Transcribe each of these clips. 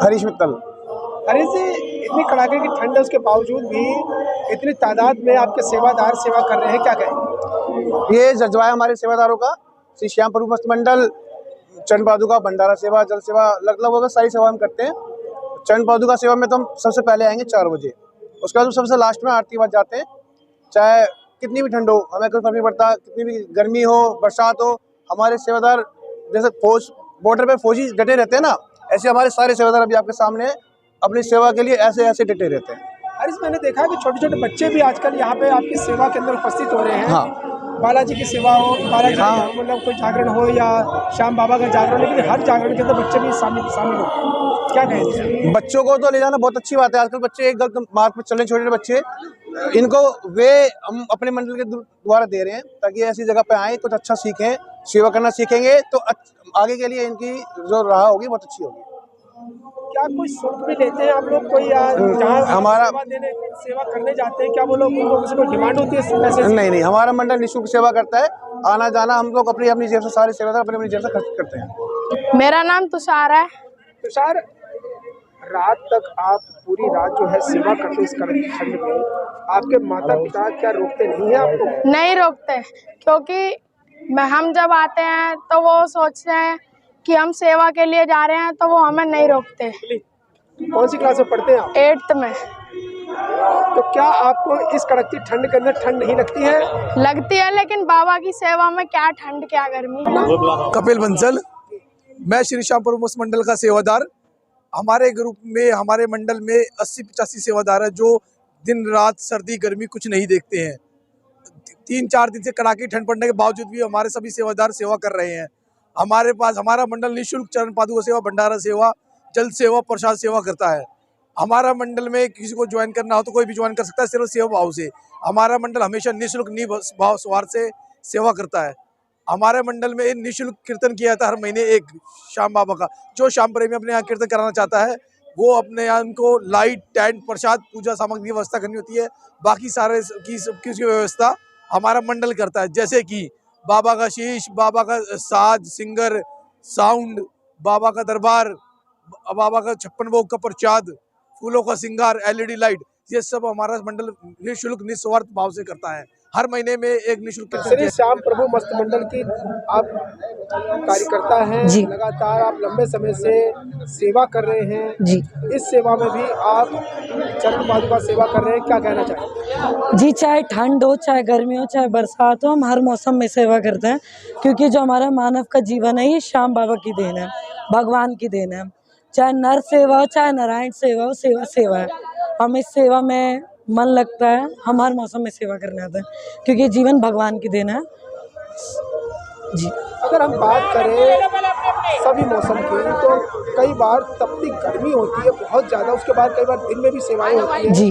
हरीश मित्तल। हरीश जी, इतनी कड़ाके की ठंड है उसके बावजूद भी इतनी तादाद में आपके सेवादार सेवा कर रहे हैं, क्या कहेंगे? ये जज्बा है हमारे सेवादारों का। श्री श्याम प्रभु मस्त मंडल चरण पादुका भंडारा सेवा, जल सेवा, लगभग सारी सेवा हम करते हैं। चरण पादुका सेवा में तो हम सबसे पहले आएंगे 4 बजे, उसके बाद हम सबसे लास्ट में आरती बज जाते हैं। चाहे कितनी भी ठंड हो, हमें कोई फर्क नहीं पड़ता, कितनी भी गर्मी हो, बरसात हो, हमारे सेवादार जैसे फौज बॉर्डर पे फौजी डटे रहते हैं ना, ऐसे हमारे सारे सेवादार अभी आपके सामने अपनी सेवा के लिए ऐसे ऐसे डटे रहते हैं। हरीश, मैंने देखा कि छोटे छोटे बच्चे भी आजकल यहाँ पे आपकी सेवा के अंदर उपस्थित हो रहे हैं। हाँ। बालाजी की सेवा हो, बालाजी हाँ। मतलब कोई जागरण हो या श्याम बाबा का जागरण, लेकिन हर जागरण के अंदर बच्चे भी शामिल हो, क्या कहेंगे? बच्चों को तो ले जाना बहुत अच्छी बात है। आजकल बच्चे एक गलत मार्ग पर चल रहे, छोटे बच्चे, इनको वे हम अपने मंडल के द्वारा दे रहे हैं ताकि ऐसी जगह पे आए, कुछ अच्छा सीखें, सेवा करना सीखेंगे तो आगे के लिए इनकी जो राह होगी बहुत अच्छी होगी। क्या कोई शुल्क भी लेते हैं आप लोग? कोई जहाँ हमारा सेवा करने जाते हैं, क्या वो लोग उनको कोई डिमांड होती है पैसे? नहीं, हमारा मंडल निःशुल्क सेवा करता है। आना जाना हम लोग अपनी जेब से, सारे सेवादार अपनी जेब से खर्च करते हैं। मेरा नाम तुषार है। तुषार, रात तक आप पूरी रात जो है सेवा करते इस कड़क ठंड में, आपके माता पिता क्या रोकते नहीं है आपको? नहीं रोकते, क्योंकि हम जब आते हैं तो वो सोचते हैं कि हम सेवा के लिए जा रहे हैं, तो वो हमें नहीं रोकते। कौन सी क्लास में पढ़ते हैं आप? 8th में। तो क्या आपको इस कड़कती ठंड के अंदर ठंड नहीं लगती है? लगती है, लेकिन बाबा की सेवा में क्या ठंड क्या गर्मी। कपिल बंसल, मैं श्री श्याम प्रभु मस्त मंडल का सेवादार। हमारे ग्रुप में, हमारे मंडल में 80-85 सेवादार है जो दिन रात सर्दी गर्मी कुछ नहीं देखते हैं। 3-4 दिन से कड़ाके ठंड पड़ने के बावजूद भी हमारे सभी सेवादार सेवा कर रहे हैं। हमारे पास हमारा मंडल निःशुल्क चरण पादुका सेवा, भंडारा सेवा, जल सेवा, प्रसाद सेवा करता है। हमारा मंडल में किसी को ज्वाइन करना हो तो कोई भी ज्वाइन कर सकता है, सिर्फ सेवा भाव से। हमारा मंडल हमेशा निःशुल्क निभाव स्वार्थ से सेवा करता है। हमारे मंडल में निःशुल्क कीर्तन किया जाता है हर महीने एक श्याम बाबा का। जो श्याम प्रेमी अपने यहाँ कीर्तन कराना चाहता है वो अपने यहाँ उनको लाइट, टेंट, प्रसाद, पूजा सामग्री की व्यवस्था करनी होती है। बाकी सारे की व्यवस्था हमारा मंडल करता है, जैसे कि बाबा का शीश, बाबा का साज, सिंगर, साउंड, बाबा का दरबार, बाबा का 56 भोग का प्रसाद, फूलों का सिंगार, LED लाइट, ये सब हमारा मंडल निःशुल्क निस्वार्थ भाव से करता है। हर महीने में एक निःशुल्क श्री श्याम प्रभु मस्त मंडल की आप कार्यकर्ता हैं जी। लगातार आप लंबे समय से सेवा कर रहे हैं जी। इस सेवा में भी आप चरण पादुका सेवा कर रहे हैं, क्या कहना चाहेंगे? जी, चाहे ठंड हो, चाहे गर्मी हो, चाहे बरसात हो, हम हर मौसम में सेवा करते हैं, क्योंकि जो हमारा मानव का जीवन है ये श्याम बाबा की देन है, भगवान की देन है। चाहे नर सेवा हो, चाहे नारायण सेवा हो, सेवा सेवा है। हम इस सेवा में मन लगता है, हम हर मौसम में सेवा करने आते हैं, क्योंकि जीवन भगवान की देन है जी। अगर हम बात करें सभी मौसम की, तो कई बार तपती गर्मी होती है बहुत ज़्यादा, उसके बाद कई बार दिन में भी सेवाएं होती हैं जी,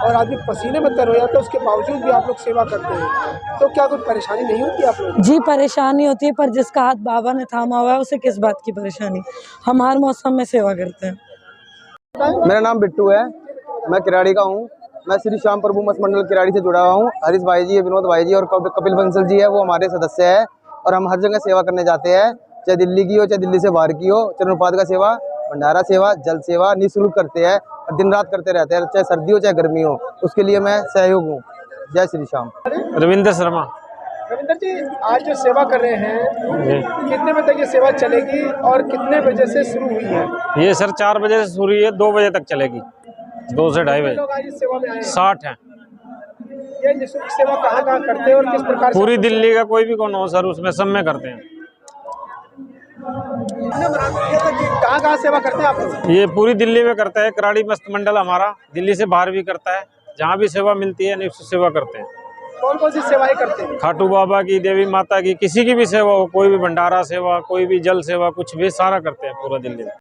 और आदमी पसीने में तर हो जाता है, उसके बावजूद भी आप लोग सेवा करते हैं, तो क्या कोई परेशानी नहीं होती आप लोग? जी, परेशानी होती है, पर जिसका हाथ बाबा ने थामा हुआ है उसे किस बात की परेशानी। हम हर मौसम में सेवा करते हैं। मेरा नाम बिट्टू है, मैं किराड़ी का हूँ। मैं श्री श्याम प्रभु मस्त मंडल किराड़ी से जुड़ा हुआ हूँ। हरीश भाई जी, विनोद भाई जी और कपिल बंसल जी है, वो हमारे सदस्य है, और हम हर जगह सेवा करने जाते हैं, चाहे दिल्ली की हो, चाहे दिल्ली से बाहर की हो। चरण पादुका सेवा, भंडारा सेवा, जल सेवा निःशुल्क करते हैं, दिन रात करते रहते हैं, चाहे सर्दी हो चाहे गर्मी हो, उसके लिए मैं सहयोग हूँ। जय श्री श्याम। रविंद्र शर्मा। रविंद्र जी, आज जो सेवा कर रहे हैं, कितने बजे तक ये सेवा चलेगी और कितने बजे से शुरू हुई है? ये सर 4 बजे से शुरू हुई है, 2 बजे तक चलेगी, 2 से 2:30 बजे। लोग आज इस सेवा में आए हैं? 60 हैं। ये निःशुल्क सेवा कहाँ करते हैं और किस प्रकार से? पूरी दिल्ली का कोई भी कौन हो सर, उसमें सब में करते हैं। कहाँ सेवा करते हैं आप लोग? ये पूरी दिल्ली में करता है, किराड़ी मस्त मंडल हमारा दिल्ली से बाहर भी करता है, जहाँ भी सेवा मिलती है निःशुल्क सेवा करते हैं। कौन कौन सी सेवाएं करते हैं? खाटू बाबा की, देवी माता की, किसी की भी सेवा हो, कोई भी भंडारा सेवा, कोई भी जल सेवा, कुछ भी सारा करते हैं पूरा दिल्ली में।